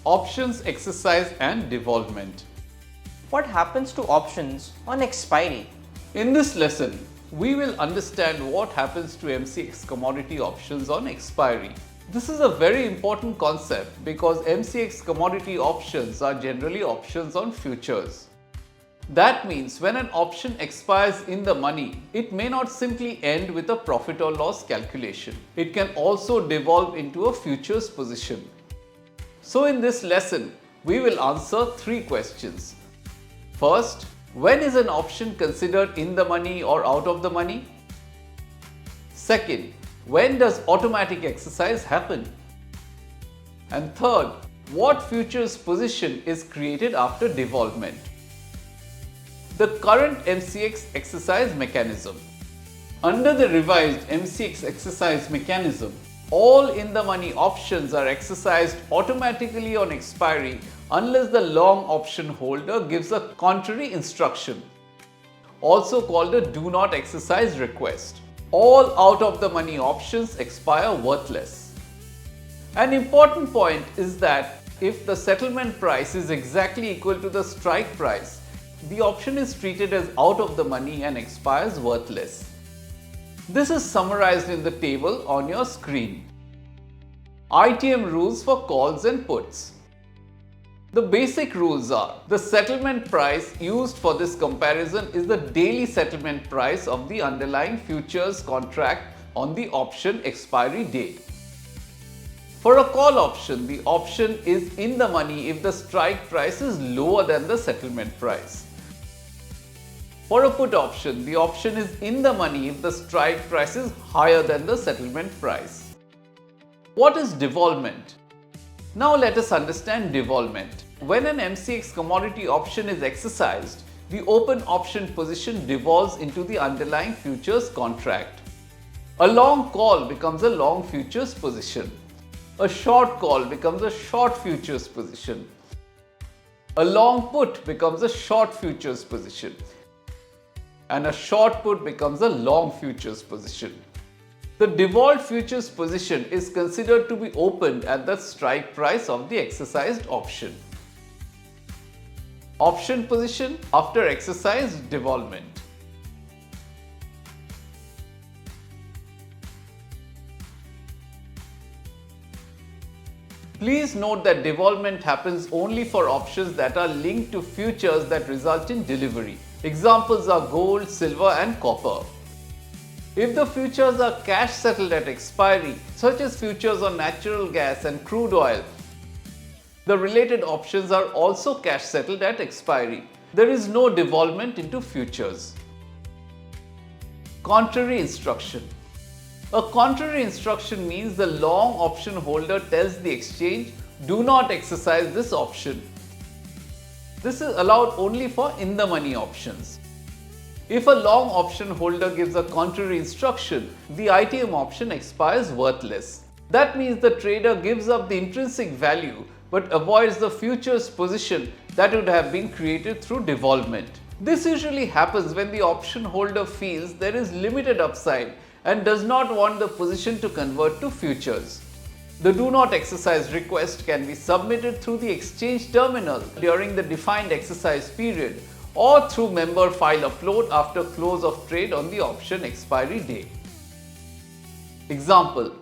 Options, Exercise and Devolvement. What happens to options on expiry? In this lesson, we will understand what happens to MCX commodity options on expiry. This is a very important concept because MCX commodity options are generally options on futures. That means when an option expires in the money, it may not simply end with a profit or loss calculation. It can also devolve into a futures position. So in this lesson, we will answer three questions. First, when is an option considered in the money or out of the money? Second, when does automatic exercise happen? And third, what futures position is created after devolvement? The current MCX exercise mechanism. Under the revised MCX exercise mechanism, all in-the-money options are exercised automatically on expiry unless the long option holder gives a contrary instruction, also called a do not exercise request. All out-of-the-money options expire worthless. An important point is that if the settlement price is exactly equal to the strike price, the option is treated as out of the money and expires worthless. This is summarized in the table on your screen. ITM rules for calls and puts. The basic rules are: the settlement price used for this comparison is the daily settlement price of the underlying futures contract on the option expiry date. For a call option, the option is in the money if the strike price is lower than the settlement price. For a put option, the option is in the money if the strike price is higher than the settlement price. What is devolvement? Now let us understand devolvement. When an MCX commodity option is exercised, the open option position devolves into the underlying futures contract. A long call becomes a long futures position. A short call becomes a short futures position. A long put becomes a short futures position. And a short put becomes a long futures position. The devolved futures position is considered to be opened at the strike price of the exercised option. Option position after exercise devolvement. Please note that devolvement happens only for options that are linked to futures that result in delivery. Examples are gold, silver and copper. If the futures are cash settled at expiry, such as futures on natural gas and crude oil, the related options are also cash settled at expiry. There is no devolvement into futures. Contrary instruction. A contrary instruction means the long option holder tells the exchange, do not exercise this option. This is allowed only for in-the-money options. If a long option holder gives a contrary instruction, the ITM option expires worthless. That means the trader gives up the intrinsic value but avoids the futures position that would have been created through devolvement. This usually happens when the option holder feels there is limited upside and does not want the position to convert to futures. The do not exercise request can be submitted through the exchange terminal during the defined exercise period or through member file upload after close of trade on the option expiry day. Example.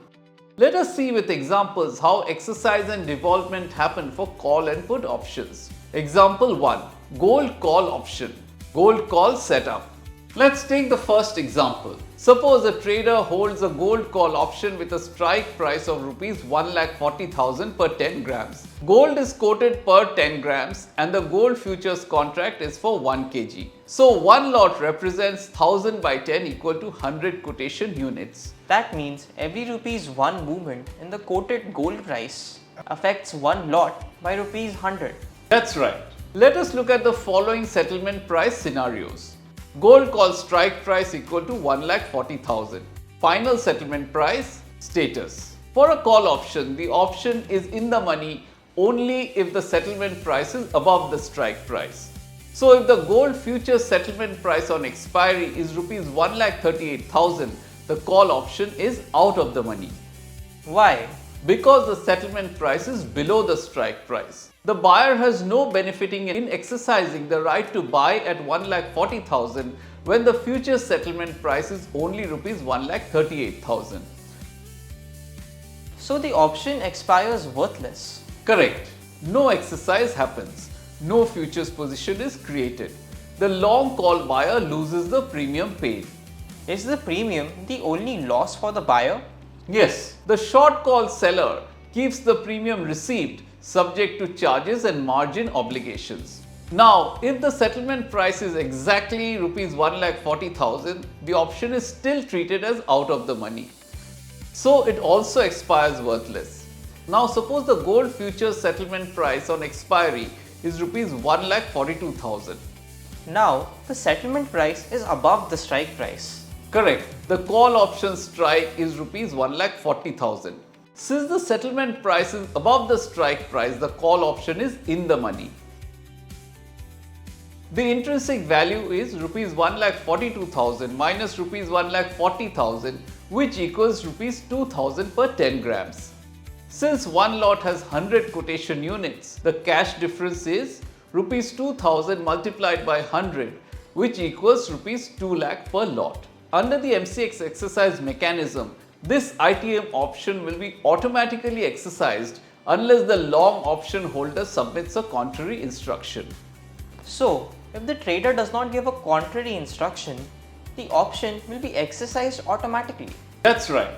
Let us see with examples how exercise and devolvement happen for call and put options. Example 1. Gold call option. Gold call setup. Let's take the first example. Suppose a trader holds a gold call option with a strike price of Rs 1,40,000 per 10 grams. Gold is quoted per 10 grams and the gold futures contract is for 1 kg. So one lot represents 1000 by 10 equal to 100 quotation units. That means every ₹1 movement in the quoted gold price affects one lot by ₹100. That's right. Let us look at the following settlement price scenarios. Gold call strike price equal to 1,40,000. Final settlement price, status. For a call option, the option is in the money only if the settlement price is above the strike price. So if the gold futures settlement price on expiry is Rs 1,38,000, the call option is out of the money. Why? because the settlement price is below the strike price. The buyer has no benefiting in exercising the right to buy at 1,40,000 when the future settlement price is only rupees 1,38,000. So the option expires worthless. Correct. No exercise happens. No futures position is created. The long call buyer loses the premium paid. Is the premium the only loss for the buyer? Yes, the short call seller keeps the premium received subject to charges and margin obligations. Now, if the settlement price is exactly rupees 1,40,000, the option is still treated as out of the money. So it also expires worthless. Now suppose the gold futures settlement price on expiry is rupees 1,42,000. Now the settlement price is above the strike price. Correct. The call option strike is rupees 1,40,000. Since the settlement price is above the strike price, the call option is in the money. The intrinsic value is rupees 1,42,000 minus rupees 1,40,000, which equals rupees 2,000 per 10 grams. Since one lot has 100 quotation units, the cash difference is rupees 2,000 multiplied by 100, which equals rupees 2 lakh per lot. Under the MCX exercise mechanism, this ITM option will be automatically exercised unless the long option holder submits a contrary instruction. So if the trader does not give a contrary instruction, the option will be exercised automatically. That's right.